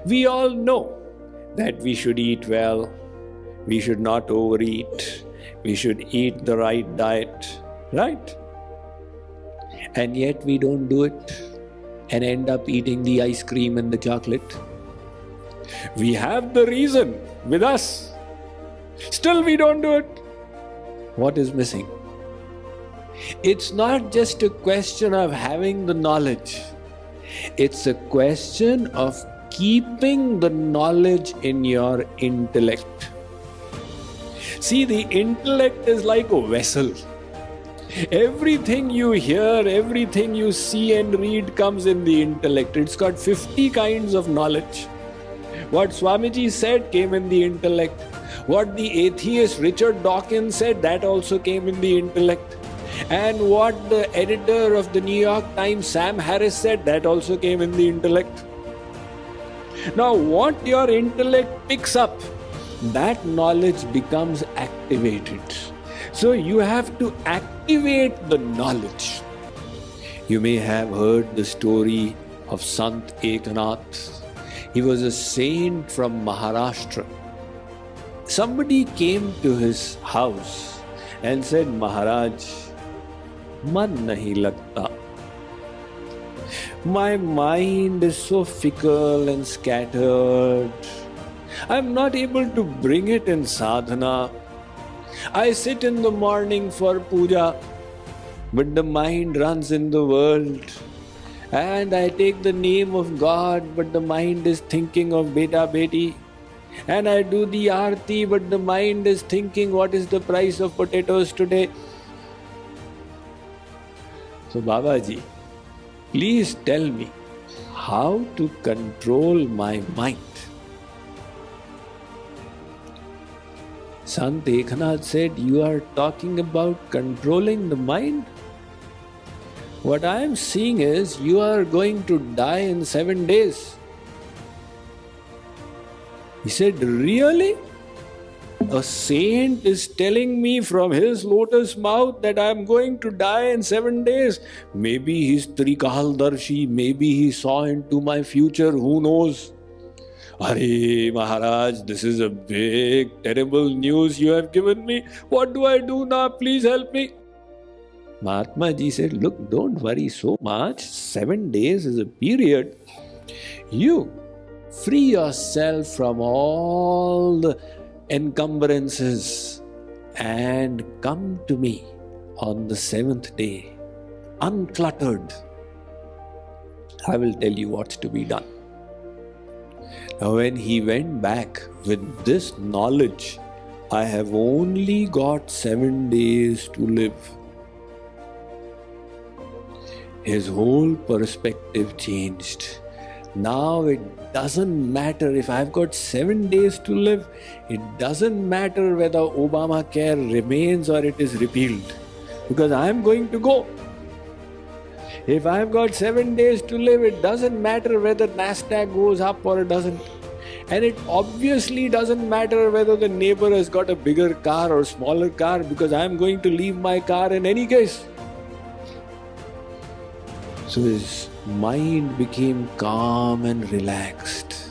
We all know that we should eat well, we should not overeat, we should eat the right diet, right? And yet we don't do it and end up eating the ice cream and the chocolate. We have the reason with us. Still we don't do it. What is missing? It's not just a question of having the knowledge. It's a question of keeping the knowledge in your intellect. See, the intellect is like a vessel. Everything you hear, everything you see and read comes in the intellect. It's got 50 kinds of knowledge. What Swamiji said came in the intellect. What the atheist Richard Dawkins said, that also came in the intellect. And what the editor of the New York Times, Sam Harris, said, that also came in the intellect. Now, what your intellect picks up, that knowledge becomes activated. So you have to activate the knowledge. You may have heard the story of Sant Eknath. He was a saint from Maharashtra. Somebody came to his house and said, Maharaj, man nahi lagta. My mind is so fickle and scattered. I'm not able to bring it in sadhana. I sit in the morning for puja, but the mind runs in the world. And I take the name of God, but the mind is thinking of beta beti. And I do the aarti, but the mind is thinking what is the price of potatoes today. So Babaji, please tell me how to control my mind. Sant Eknath said, you are talking about controlling the mind? What I am seeing is you are going to die in 7 days. He said, really? A saint is telling me from his lotus mouth that I am going to die in 7 days. Maybe he's Trikaldarshi, maybe he saw into my future, who knows? Hare Maharaj, this is a big, terrible news you have given me. What do I do now? Please help me. Mahatma Ji said, look, don't worry so much. 7 days is a period. You free yourself from all the encumbrances and come to me on the 7th day, uncluttered. I will tell you what's to be done. Now, when he went back with this knowledge, I have only got 7 days to live. His whole perspective changed. Now it doesn't matter if I've got 7 days to live. It doesn't matter whether Obamacare remains or it is repealed, because I'm going to go. If I've got 7 days to live, it doesn't matter whether Nasdaq goes up or it doesn't. And it obviously doesn't matter whether the neighbor has got a bigger car or smaller car, because I'm going to leave my car in any case. So his mind became calm and relaxed.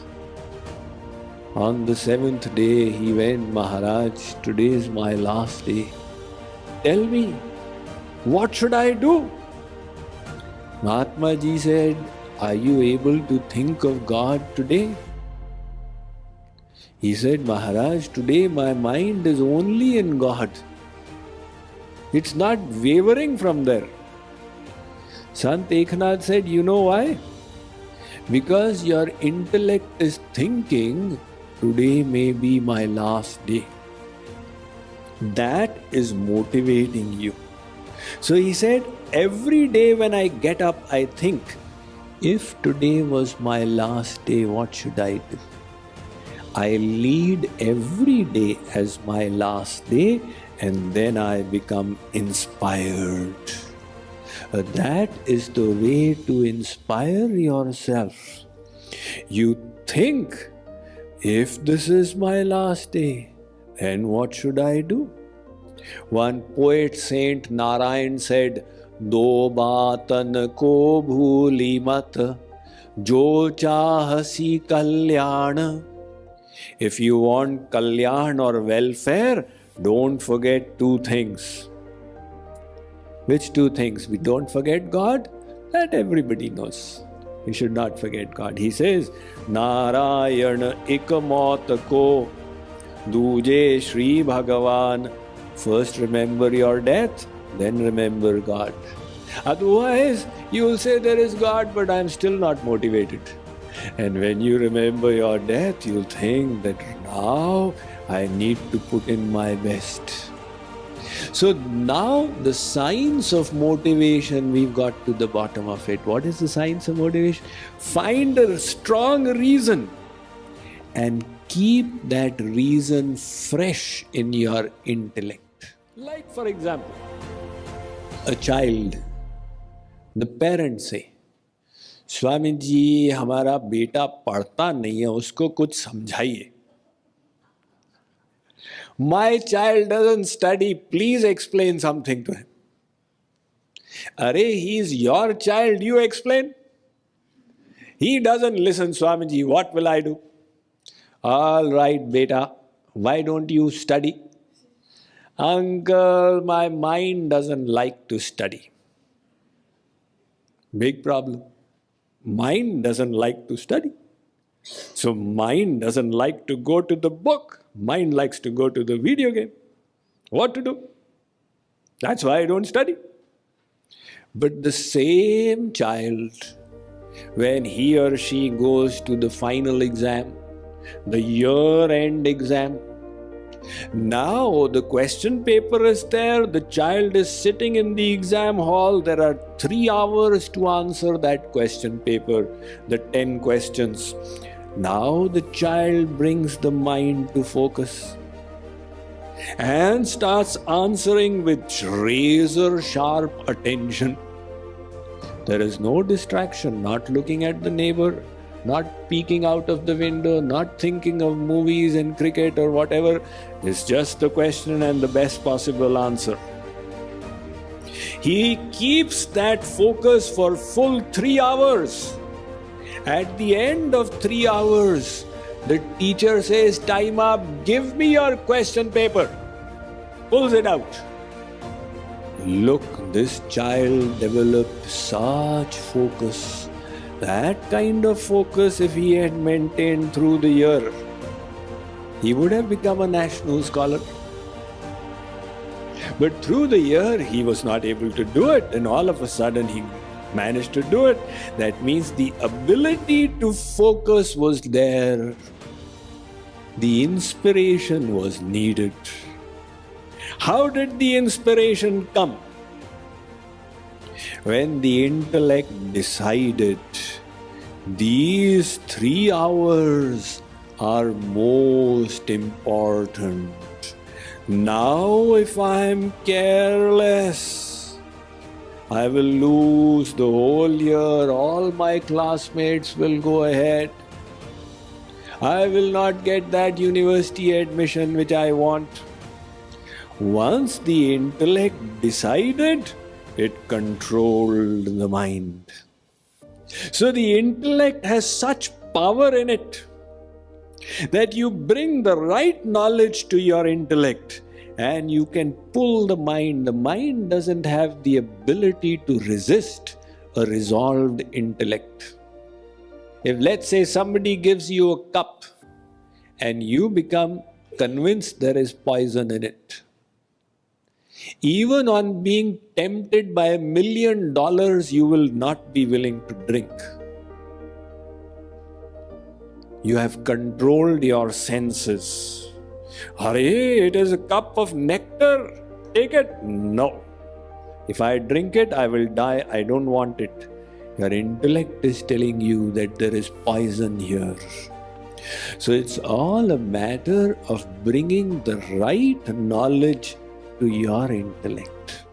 On the 7th day, he went, Maharaj, today is my last day. Tell me, what should I do? Mahatma Ji said, are you able to think of God today? He said, Maharaj, today my mind is only in God. It's not wavering from there. Sant Eknath said, you know why? Because your intellect is thinking, today may be my last day. That is motivating you. So he said, every day when I get up, I think, if today was my last day, what should I do? I lead every day as my last day, and then I become inspired. That is the way to inspire yourself. You think, if this is my last day, then what should I do? One poet, Saint Narayan, said, Do baatan ko bhooli mat, Jo chahasi kalyana. If you want kalyan or welfare, don't forget two things. Which two things? We don't forget God. That everybody knows. We should not forget God. He says, Narayana ikamat ko duje Shri Bhagavan. First remember your death, then remember God. Otherwise, you will say there is God, but I am still not motivated. And when you remember your death, you'll think that now I need to put in my best. So now the science of motivation, we've got to the bottom of it. What is the science of motivation? Find a strong reason and keep that reason fresh in your intellect. Like for example, a child, the parents say, Swami ji हमारा बेटा पढ़ता नहीं है, उसको कुछ समझाइए. My child doesn't study, please explain something to him. Are, he is your child, you explain. He doesn't listen, Swamiji, what will I do? All right, beta, why don't you study? Uncle, my mind doesn't like to study. Big problem. Mind doesn't like to study. So mind doesn't like to go to the book. Mind likes to go to the video game. What to do? That's why I don't study. But the same child, when he or she goes to the final exam, the year-end exam, now the question paper is there, the child is sitting in the exam hall, there are 3 hours to answer that question paper, the 10 questions. Now the child brings the mind to focus and starts answering with razor sharp attention. There is no distraction, not looking at the neighbor, not peeking out of the window, not thinking of movies and cricket or whatever. It's just the question and the best possible answer. He keeps that focus for full 3 hours. At the end of 3 hours, the teacher says, time up, give me your question paper. Pulls it out. Look, this child developed such focus. That kind of focus, if he had maintained through the year, he would have become a national scholar. But through the year, he was not able to do it, and all of a sudden he managed to do it. That means the ability to focus was there. The inspiration was needed. How did the inspiration come? When the intellect decided these 3 hours are most important. Now if I am careless, I will lose the whole year, all my classmates will go ahead. I will not get that university admission which I want. Once the intellect decided, it controlled the mind. So the intellect has such power in it that you bring the right knowledge to your intellect and you can pull the mind. The mind doesn't have the ability to resist a resolved intellect. If, let's say, somebody gives you a cup and you become convinced there is poison in it, even on being tempted by $1 million, you will not be willing to drink. You have controlled your senses. Hare, it is a cup of nectar. Take it. No. If I drink it, I will die. I don't want it. Your intellect is telling you that there is poison here. So it's all a matter of bringing the right knowledge to your intellect.